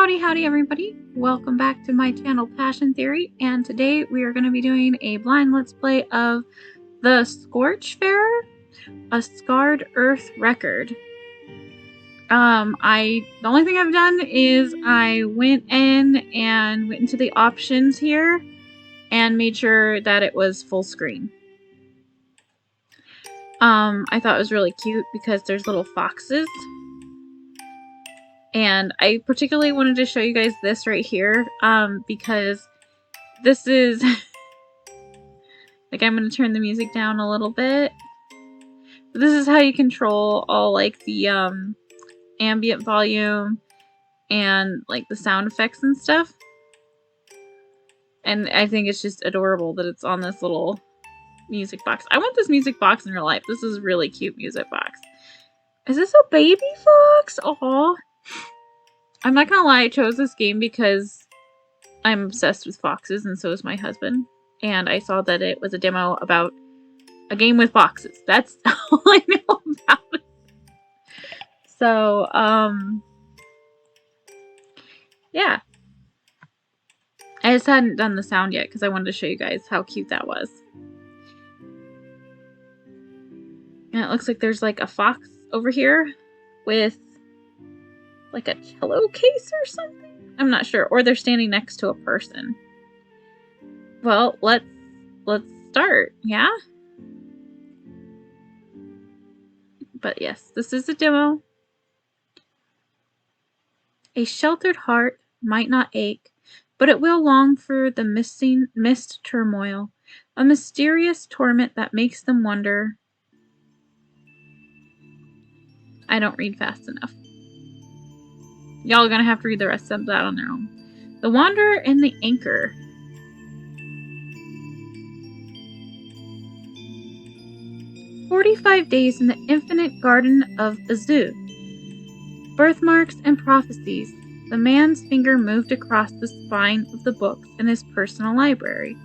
Howdy everybody! Welcome back to my channel Passion Theory, and today we are going to be doing a blind let's play of the Scorchfarer, a Scarred Earth Record. The only thing I've done is I went into the options here and made sure that it was full screen. I thought it was really cute because there's little foxes. And I particularly wanted to show you guys this right here, because this is, like, I'm going to turn the music down a little bit. But this is how you control all, like, the, ambient volume and, like, the sound effects and stuff. And I think it's just adorable that it's on this little music box. I want this music box in real life. This is a really cute music box. Is this a baby fox? Aww. I'm not gonna lie, I chose this game because I'm obsessed with foxes, and so is my husband. And I saw that it was a demo about a game with foxes. That's all I know about it. So, yeah. I just hadn't done the sound yet because I wanted to show you guys how cute that was. And it looks like there's like a fox over here with like a cello case or something? I'm not sure. Or they're standing next to a person. Well, let's start, yeah? But yes, this is a demo. A sheltered heart might not ache, but it will long for the mist turmoil, a mysterious torment that makes them wonder. I don't read fast enough. Y'all are gonna have to read the rest of that on their own. The Wanderer and the Anchor. "45 days in the infinite garden of Azu. Birthmarks and prophecies." The man's finger moved across the spine of the books in his personal library.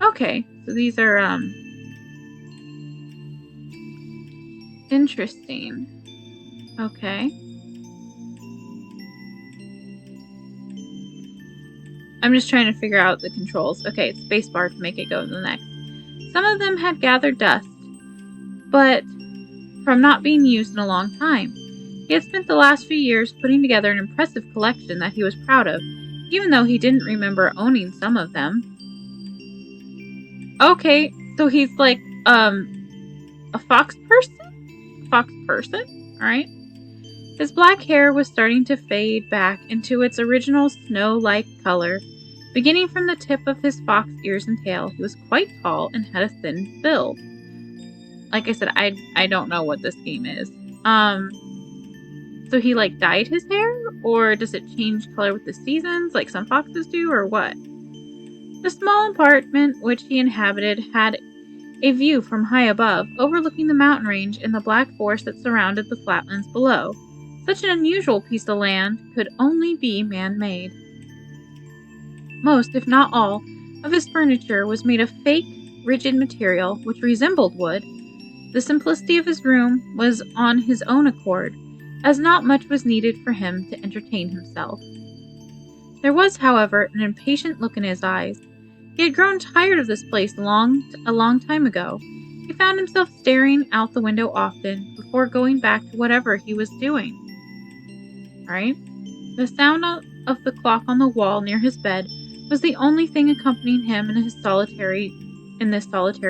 Okay, so these are, interesting. Okay. I'm just trying to figure out the controls. Okay, it's spacebar to make it go to the next. Some of them had gathered dust, but from not being used in a long time. He had spent the last few years putting together an impressive collection that he was proud of, even though he didn't remember owning some of them. Okay, so he's like, a fox person? Fox person? Alright. His black hair was starting to fade back into its original snow-like color. Beginning from the tip of his fox ears and tail, he was quite tall and had a thin build. Like I said, I don't know what this game is. So he like dyed his hair? Or does it change color with the seasons like some foxes do, or what? The small apartment which he inhabited had a view from high above, overlooking the mountain range and the black forest that surrounded the flatlands below. Such an unusual piece of land could only be man-made. Most, if not all, of his furniture was made of fake, rigid material which resembled wood. The simplicity of his room was on his own accord, as not much was needed for him to entertain himself. There was, however, an impatient look in his eyes. He had grown tired of this place a long time ago. He found himself staring out the window often before going back to whatever he was doing. Right? The sound of the clock on the wall near his bed was the only thing accompanying him in this solitary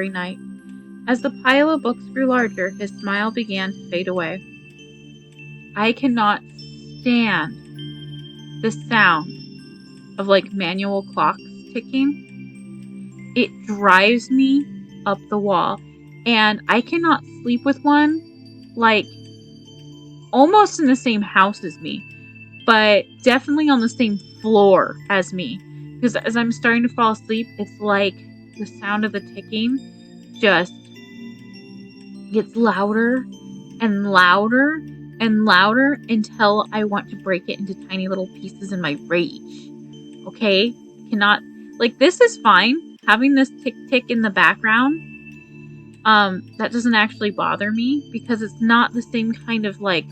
night. As the pile of books grew larger, his smile began to fade away. I cannot stand the sound of like manual clocks ticking. It drives me up the wall, and I cannot sleep with one like almost in the same house as me, but definitely on the same floor as me. Because as I'm starting to fall asleep, it's like the sound of the ticking just gets louder and louder and louder until I want to break it into tiny little pieces in my rage. Okay? Cannot, like, this is fine. Having this tick tick in the background, that doesn't actually bother me because it's not the same kind of like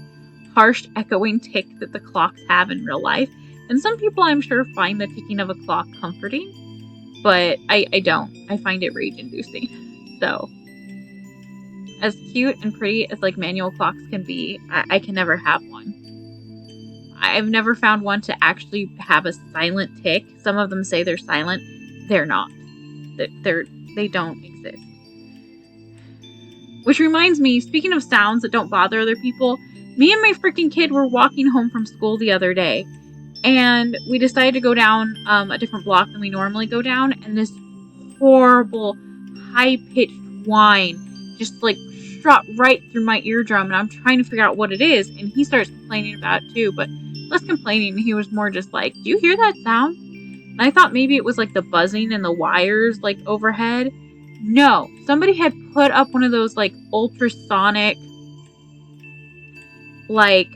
harsh echoing tick that the clocks have in real life. And some people, I'm sure, find the ticking of a clock comforting, but I don't. I find it rage-inducing. So, as cute and pretty as like manual clocks can be, I can never have one. I've never found one to actually have a silent tick. Some of them say they're silent. They're not. They don't exist. Which reminds me, speaking of sounds that don't bother other people, me and my freaking kid were walking home from school the other day, and we decided to go down a different block than we normally go down, and this horrible, high-pitched whine just like shot right through my eardrum, and I'm trying to figure out what it is, and he starts complaining about it too, but less complaining. He was more just like, do you hear that sound? And I thought maybe it was like the buzzing and the wires like overhead. No, somebody had put up one of those like ultrasonic like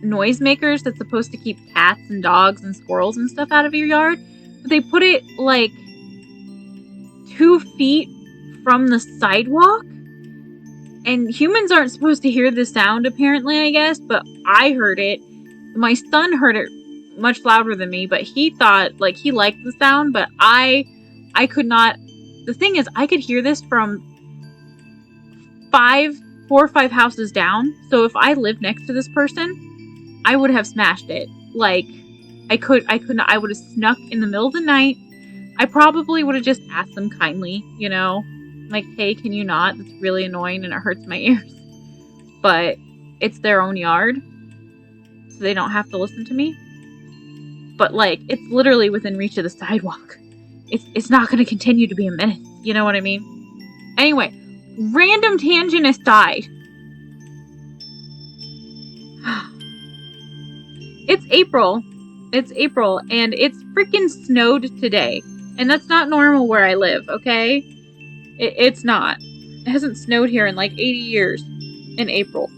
noisemakers that's supposed to keep cats and dogs and squirrels and stuff out of your yard. But they put it like 2 feet from the sidewalk. And humans aren't supposed to hear the sound, apparently, I guess, but I heard it. My son heard it much louder than me, but he thought, like, he liked the sound, but I could not. The thing is, I could hear this from 4 or 5 houses down, so if I lived next to this person, I would have smashed it. Like, I would have snuck in the middle of the night. I probably would have just asked them kindly, you know, like, hey, can you not? That's really annoying and it hurts my ears. But it's their own yard, so they don't have to listen to me. But, like, it's literally within reach of the sidewalk. It's not going to continue to be a menace. You know what I mean? Anyway, random tangent aside. It's April. It's April, and it's freaking snowed today. And that's not normal where I live, okay? It's not. It hasn't snowed here in like 80 years in April.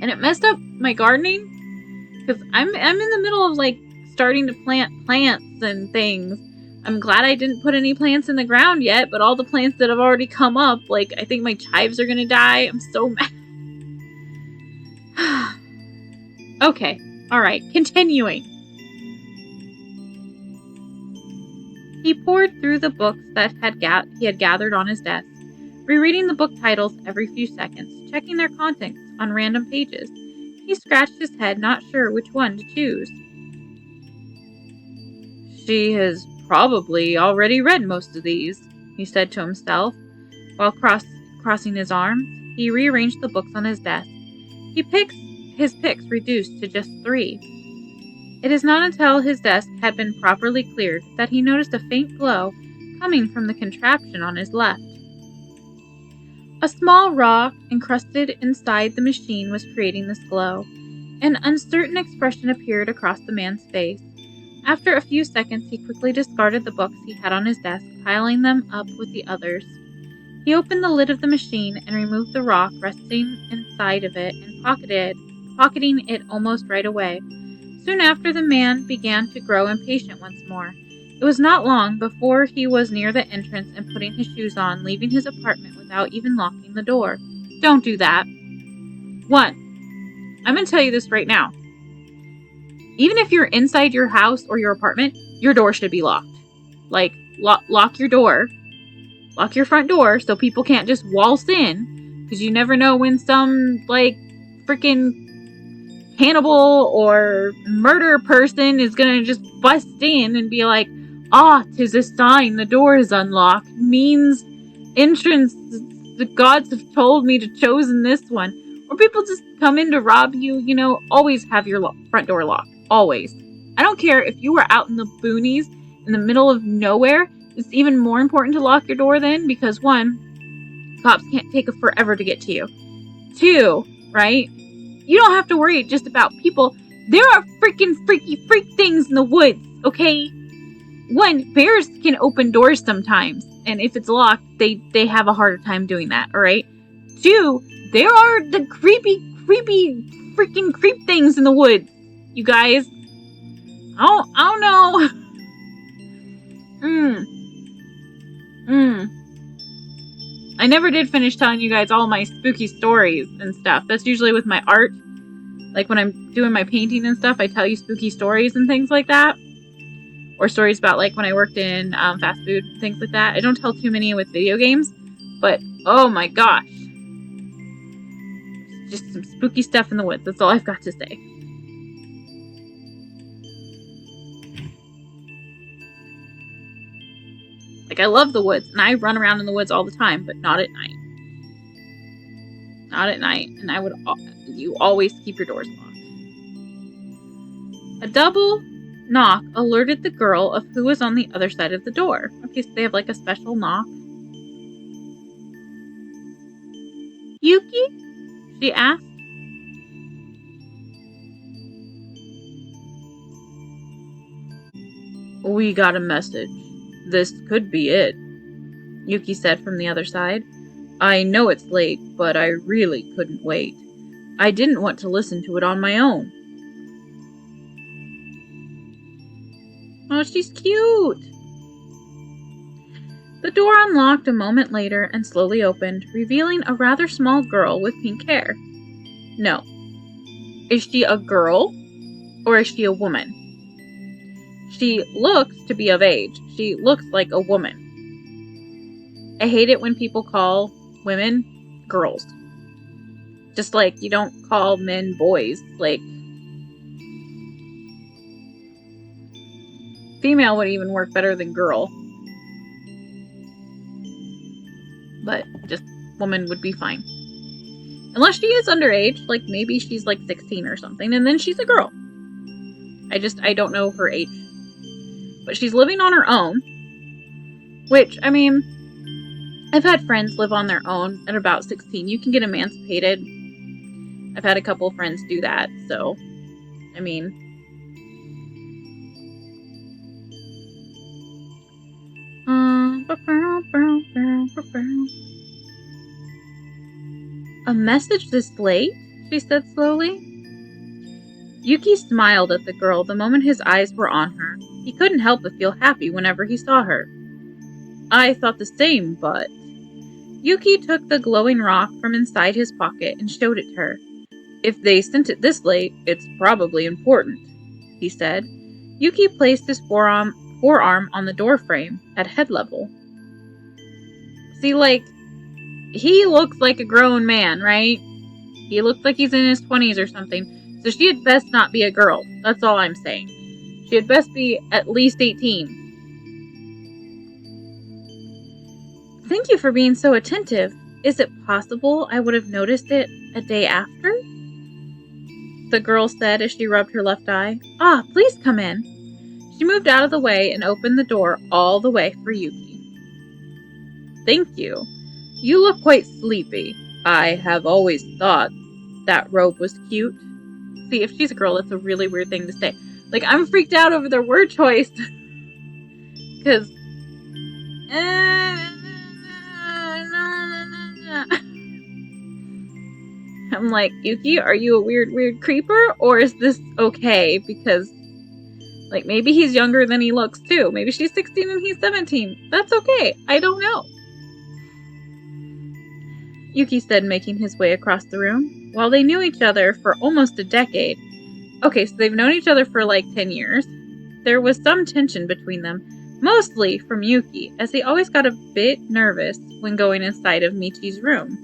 And it messed up my gardening because I'm in the middle of like starting to plant plants and things. I'm glad I didn't put any plants in the ground yet, but all the plants that have already come up, like I think my chives are gonna die. I'm so mad. Okay, alright, continuing. He pored through the books that he had gathered on his desk, rereading the book titles every few seconds, checking their contents on random pages. He scratched his head, not sure which one to choose. She has probably already read most of these, he said to himself. While crossing his arms, he rearranged the books on his desk. His picks reduced to just 3. It is not until his desk had been properly cleared that he noticed a faint glow coming from the contraption on his left. A small rock encrusted inside the machine was creating this glow. An uncertain expression appeared across the man's face. After a few seconds, he quickly discarded the books he had on his desk, piling them up with the others. He opened the lid of the machine and removed the rock resting inside of it and pocketing it almost right away. Soon after, the man began to grow impatient once more. It was not long before he was near the entrance and putting his shoes on, leaving his apartment without even locking the door. Don't do that. 1. I'm going to tell you this right now. Even if you're inside your house or your apartment, your door should be locked. Like, lock your door. Lock your front door so people can't just waltz in. Because you never know when some, like, freaking cannibal or murder person is gonna just bust in and be like, "'Tis a sign the door is unlocked. Means entrance. The gods have told me to chosen this one." Or people just come in to rob you. You know, always have your front door locked. Always. I don't care if you were out in the boonies in the middle of nowhere. It's even more important to lock your door then because 1, cops can't take forever to get to you. 2, right? You don't have to worry just about people. There are freaking freak things in the woods, okay? 1, bears can open doors sometimes, and if it's locked, they have a harder time doing that, alright? 2, there are the creepy freaking creep things in the woods, you guys. I don't know. I never did finish telling you guys all my spooky stories and stuff. That's usually with my art. Like when I'm doing my painting and stuff, I tell you spooky stories and things like that. Or stories about like when I worked in fast food, things like that. I don't tell too many with video games, but oh my gosh. Just some spooky stuff in the woods. That's all I've got to say. Like, I love the woods, and I run around in the woods all the time, but not at night. Not at night, and you always keep your doors locked. A double knock alerted the girl of who was on the other side of the door. Okay, so they have like a special knock. Yuki? She asked. We got a message. This could be it, Yuki said from the other side. I know it's late, but I really couldn't wait. I didn't want to listen to it on my own. Oh, she's cute! The door unlocked a moment later and slowly opened, revealing a rather small girl with pink hair. No. Is she a girl? Or is she a woman? She looks to be of age. She looks like a woman. I hate it when people call women girls. Just like you don't call men boys. Like, female would even work better than girl. But just woman would be fine. Unless she is underage, like maybe she's like 16 or something, and then she's a girl. I don't know her age. But she's living on her own. Which, I mean, I've had friends live on their own at about 16. You can get emancipated. I've had a couple of friends do that, so, I mean. A message this late? She said slowly. Yuki smiled at the girl the moment his eyes were on her. He couldn't help but feel happy whenever he saw her. I thought the same, but... Yuki took the glowing rock from inside his pocket and showed it to her. If they sent it this late, it's probably important, he said. Yuki placed his forearm on the door frame at head level. See, like, he looks like a grown man, right? He looks like he's in his 20s or something, so she had best not be a girl. That's all I'm saying. She had best be at least 18. Thank you for being so attentive. Is it possible I would have noticed it a day after? The girl said as she rubbed her left eye. Ah, please come in. She moved out of the way and opened the door all the way for Yuki. Thank you. You look quite sleepy. I have always thought that robe was cute. See, if she's a girl, that's a really weird thing to say. Like, I'm freaked out over their word choice. Because... I'm like, Yuki, are you a weird creeper? Or is this okay? Because, like, maybe he's younger than he looks, too. Maybe she's 16 and he's 17. That's okay. I don't know. Yuki said, making his way across the room. While they knew each other for almost a decade... Okay, so they've known each other for like 10 years. There was some tension between them, mostly from Yuki, as he always got a bit nervous when going inside of Michi's room.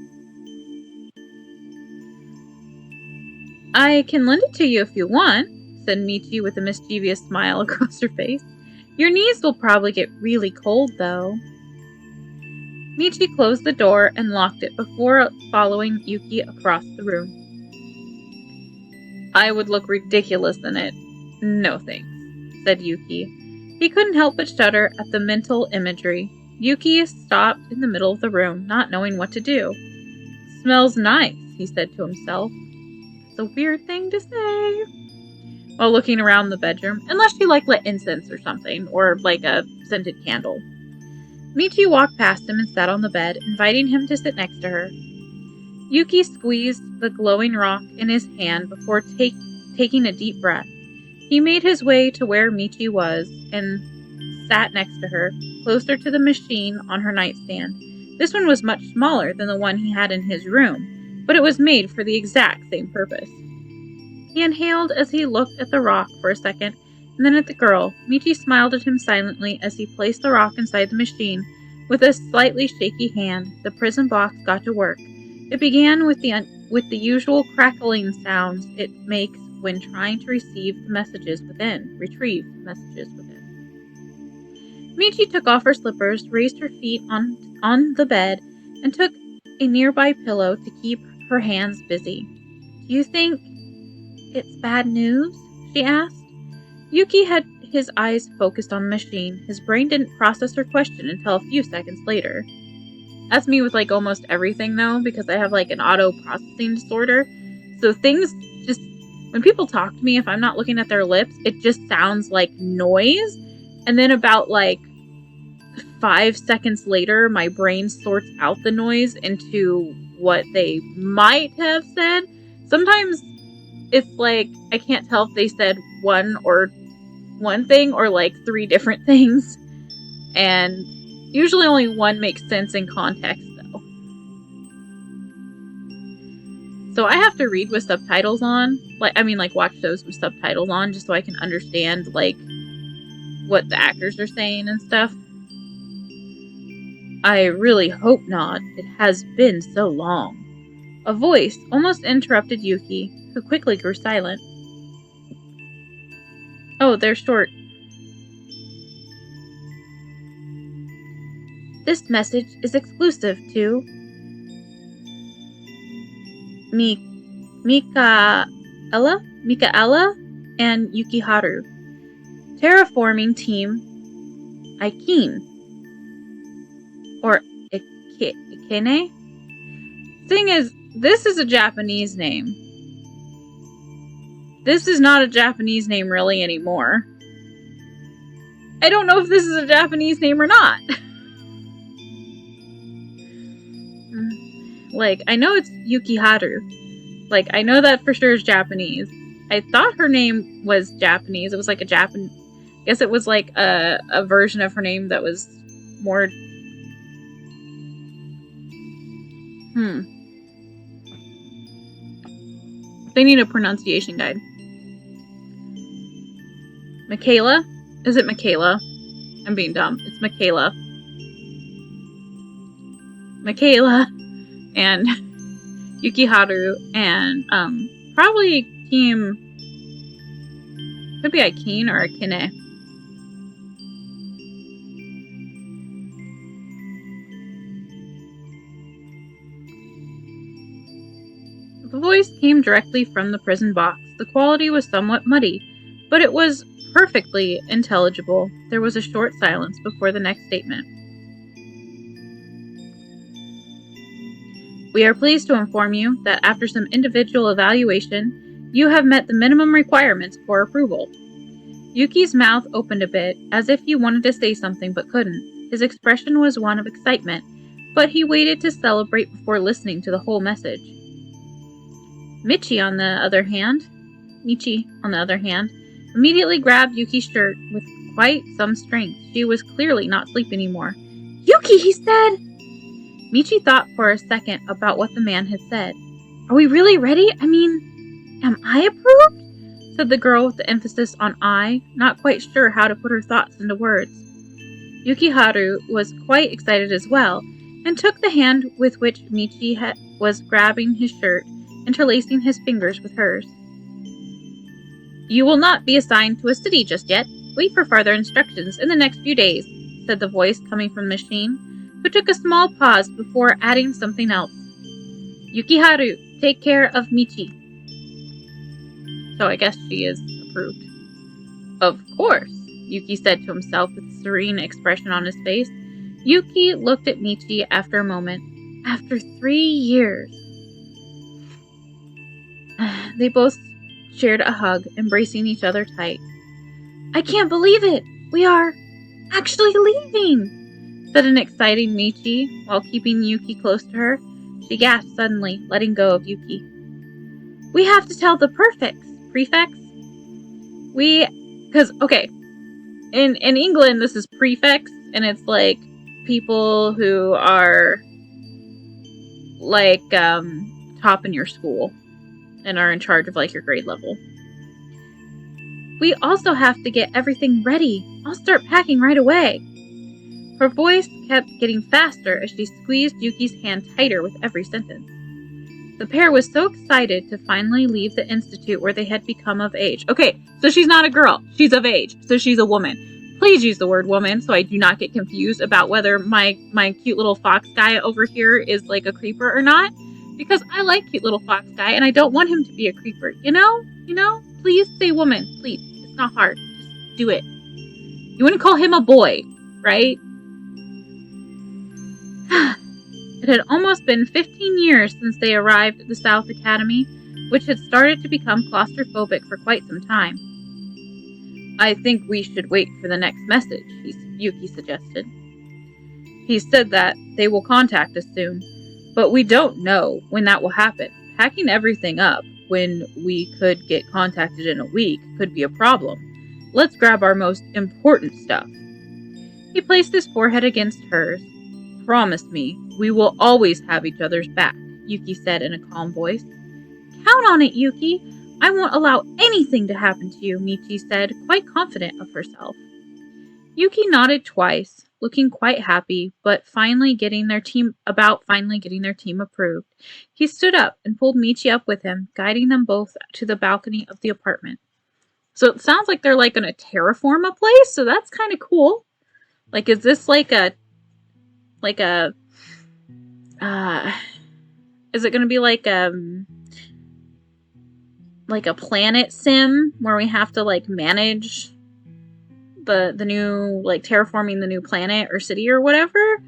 I can lend it to you if you want, said Michi with a mischievous smile across her face. Your knees will probably get really cold, though. Michi closed the door and locked it before following Yuki across the room. I would look ridiculous in it. No thanks, said Yuki. He couldn't help but shudder at the mental imagery. Yuki stopped in the middle of the room, not knowing what to do. Smells nice, he said to himself. It's a weird thing to say. While looking around the bedroom, unless she lit incense or something, or like a scented candle. Michi walked past him and sat on the bed, inviting him to sit next to her. Yuki squeezed the glowing rock in his hand before taking a deep breath. He made his way to where Michi was and sat next to her, closer to the machine on her nightstand. This one was much smaller than the one he had in his room, but it was made for the exact same purpose. He inhaled as he looked at the rock for a second, and then at the girl. Michi smiled at him silently as he placed the rock inside the machine. With a slightly shaky hand, the prison box got to work. It began with the usual crackling sounds it makes when trying to retrieve the messages within. Michi took off her slippers, raised her feet on the bed, and took a nearby pillow to keep her hands busy. "Do you think it's bad news?" she asked. Yuki had his eyes focused on the machine. His brain didn't process her question until a few seconds later. That's me with like almost everything though, because I have like an auto processing disorder. So things just, when people talk to me, if I'm not looking at their lips, it just sounds like noise. And then about like 5 seconds later, my brain sorts out the noise into what they might have said. Sometimes it's like, I can't tell if they said one thing or like 3 different things. And usually only one makes sense in context though. So I have to read with subtitles on. Like watch those with subtitles on just so I can understand like what the actors are saying and stuff. I really hope not. It has been so long. A voice almost interrupted Yuki, who quickly grew silent. "Oh, they're short. This message is exclusive to Mikaela and Yukiharu. Terraforming Team Ikene. Or Ikene? Thing is, this is a Japanese name. This is not a Japanese name really anymore. I don't know if this is a Japanese name or not. Like, I know it's Yukiharu. Like, I know that for sure is Japanese. I thought her name was Japanese. It was like I guess it was like a version of her name that was more... They need a pronunciation guide. Mikaela? Is it Mikaela? I'm being dumb. It's Mikaela. Mikaela and Yukiharu and probably team, could be Ikene or Ikene. The voice came directly from the prison box. The quality was somewhat muddy, but it was perfectly intelligible. There was a short silence before the next statement. "We are pleased to inform you that after some individual evaluation, you have met the minimum requirements for approval." Yuki's mouth opened a bit, as if he wanted to say something but couldn't. His expression was one of excitement, but he waited to celebrate before listening to the whole message. Michi, on the other hand, immediately grabbed Yuki's shirt with quite some strength. She was clearly not asleep anymore. "Yuki," he said! Michi thought for a second about what the man had said. "Are we really ready? I mean, am I approved?" said the girl with the emphasis on I, not quite sure how to put her thoughts into words. Yukiharu was quite excited as well, and took the hand with which Michi was grabbing his shirt, interlacing his fingers with hers. "You will not be assigned to a city just yet. Wait for further instructions in the next few days," said the voice coming from the machine, who took a small pause before adding something else. "Yukiharu, take care of Michi." So I guess she is approved. "Of course," Yuki said to himself with a serene expression on his face. Yuki looked at Michi after a moment. After 3 years. They both shared a hug, embracing each other tight. "I can't believe it! We are actually leaving!" said an exciting Michi, while keeping Yuki close to her. She gasped suddenly, letting go of Yuki. "We have to tell the prefects. In England, this is prefects, and it's like people who are like, top in your school and are in charge of, like, your grade level. We also have to get everything ready. I'll start packing right away. Her voice kept getting faster as she squeezed Yuki's hand tighter with every sentence. The pair was so excited to finally leave the institute where they had become of age. Okay, so she's not a girl. She's of age, so she's a woman. Please use the word woman so I do not get confused about whether my cute little fox guy over here is like a creeper or not. Because I like cute little fox guy and I don't want him to be a creeper. You know? Please say woman. Please. It's not hard. Just do it. You wouldn't call him a boy, right? It had almost been 15 years since they arrived at the South Academy, which had started to become claustrophobic for quite some time. I think we should wait for the next message, Yuki suggested. He said that they will contact us soon, but we don't know when that will happen. Packing everything up when we could get contacted in a week could be a problem. Let's grab our most important stuff. He placed his forehead against hers. Promise me, we will always have each other's back, Yuki said in a calm voice. Count on it, Yuki. I won't allow anything to happen to you, Michi said, quite confident of herself. Yuki nodded twice, looking quite happy, but finally getting their team approved. He stood up and pulled Michi up with him, guiding them both to the balcony of the apartment. So it sounds like they're like going to terraform a place, so that's kind of cool. Like, is this is it going to be like a planet sim where we have to like manage the new, like, terraforming the new planet or city or whatever?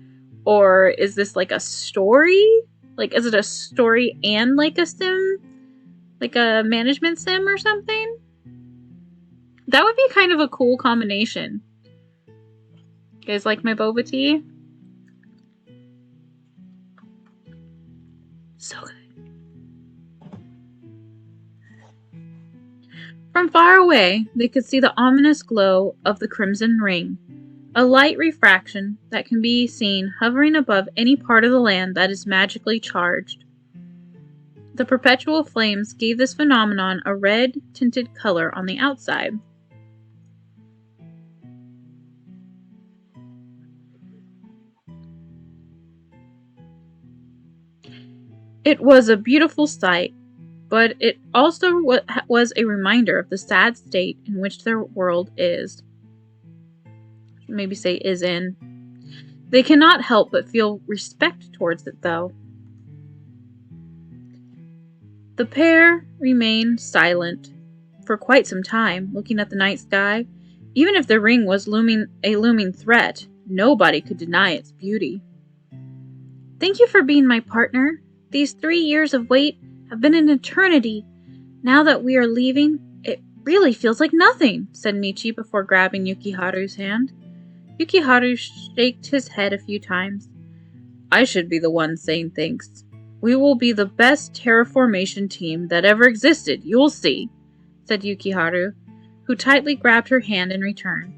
Or is this like a story? Like, is it a story and like a sim? Like a management sim or something? That would be kind of a cool combination. You guys like my boba tea? So good. From far away, they could see the ominous glow of the crimson ring, a light refraction that can be seen hovering above any part of the land that is magically charged. The perpetual flames gave this phenomenon a red-tinted color on the outside. It was a beautiful sight, but it also was a reminder of the sad state in which their world is. Maybe say is in. They cannot help but feel respect towards it, though. The pair remained silent for quite some time, looking at the night sky. Even if the ring was a looming threat, nobody could deny its beauty. Thank you for being my partner. These 3 years of wait have been an eternity. Now that we are leaving, it really feels like nothing, said Michi before grabbing Yukiharu's hand. Yukiharu shook his head a few times. I should be the one saying thanks. We will be the best terraformation team that ever existed, you'll see, said Yukiharu, who tightly grabbed her hand in return.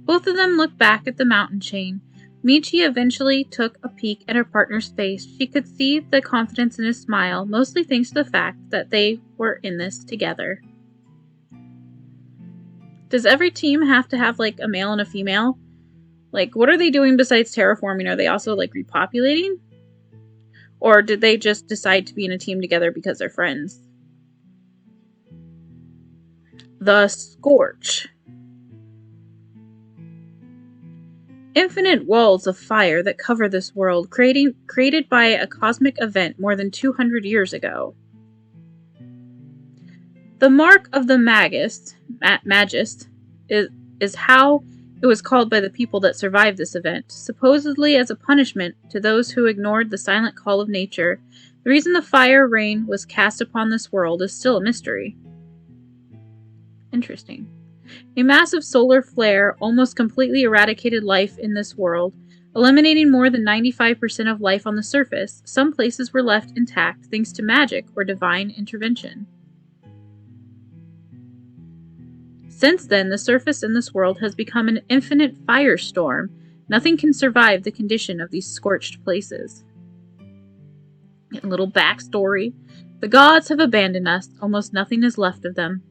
Both of them looked back at the mountain chain. Michi eventually took a peek at her partner's face. She could see the confidence in his smile, mostly thanks to the fact that they were in this together. Does every team have to have, like, a male and a female? Like, what are they doing besides terraforming? Are they also, like, repopulating? Or did they just decide to be in a team together because they're friends? The Scorch. Infinite walls of fire that cover this world, created by a cosmic event more than 200 years ago. The Mark of the Magist is how it was called by the people that survived this event, supposedly as a punishment to those who ignored the silent call of nature. The reason the fire rain was cast upon this world is still a mystery. Interesting. A massive solar flare almost completely eradicated life in this world, eliminating more than 95% of life on the surface. Some places were left intact thanks to magic or divine intervention. Since then, the surface in this world has become an infinite firestorm. Nothing can survive the condition of these scorched places. A little backstory. The gods have abandoned us. Almost nothing is left of them.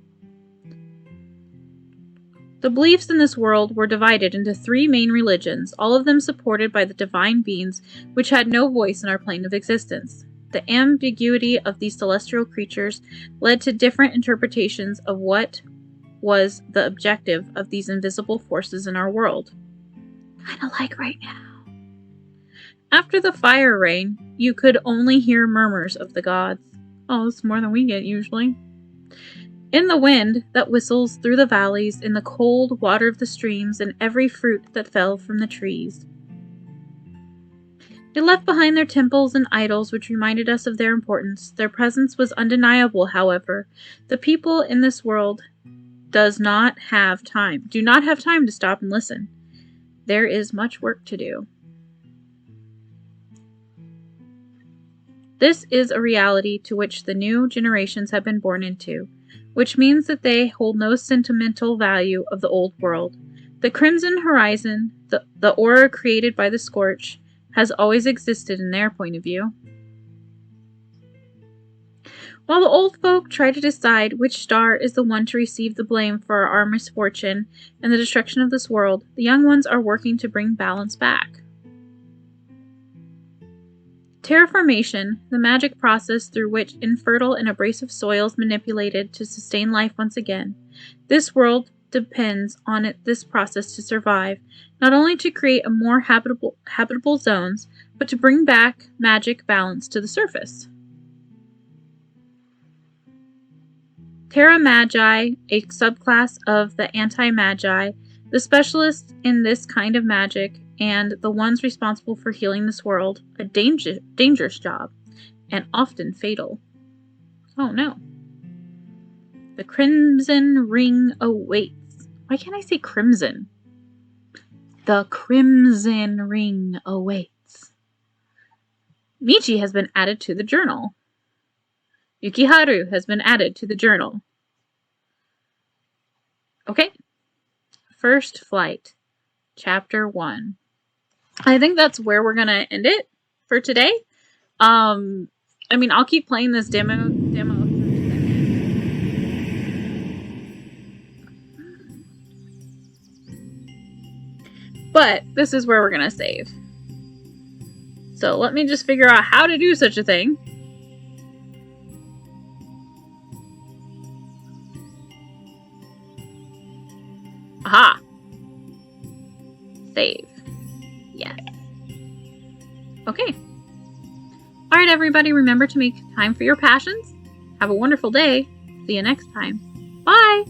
The beliefs in this world were divided into 3 main religions, all of them supported by the divine beings, which had no voice in our plane of existence. The ambiguity of these celestial creatures led to different interpretations of what was the objective of these invisible forces in our world. Kind of like right now. After the fire rain, you could only hear murmurs of the gods. Oh, it's more than we get usually. In the wind that whistles through the valleys, in the cold water of the streams, and every fruit that fell from the trees. They left behind their temples and idols, which reminded us of their importance. Their presence was undeniable, however. The people in this world do not have time to stop and listen. There is much work to do. This is a reality to which the new generations have been born into, which means that they hold no sentimental value of the old world. The crimson horizon, the aura created by the scorch, has always existed in their point of view. While the old folk try to decide which star is the one to receive the blame for our misfortune and the destruction of this world, the young ones are working to bring balance back. Terraformation, the magic process through which infertile and abrasive soil is manipulated to sustain life once again. This world depends on this process to survive, not only to create a more habitable zones, but to bring back magic balance to the surface. Terra Magi, a subclass of the Anti-Magi, the specialists in this kind of magic, and the ones responsible for healing this world, a dangerous job, and often fatal. Oh no. The Crimson Ring awaits. Why can't I say crimson? The Crimson Ring awaits. Michi has been added to the journal. Yukiharu has been added to the journal. Okay. First Flight, Chapter 1. I think that's where we're gonna end it for today. I mean, I'll keep playing this demo. But this is where we're gonna save. So let me just figure out how to do such a thing. Aha! Save. Yes. Okay. Alright, everybody, remember to make time for your passions. Have a wonderful day. See you next time. Bye!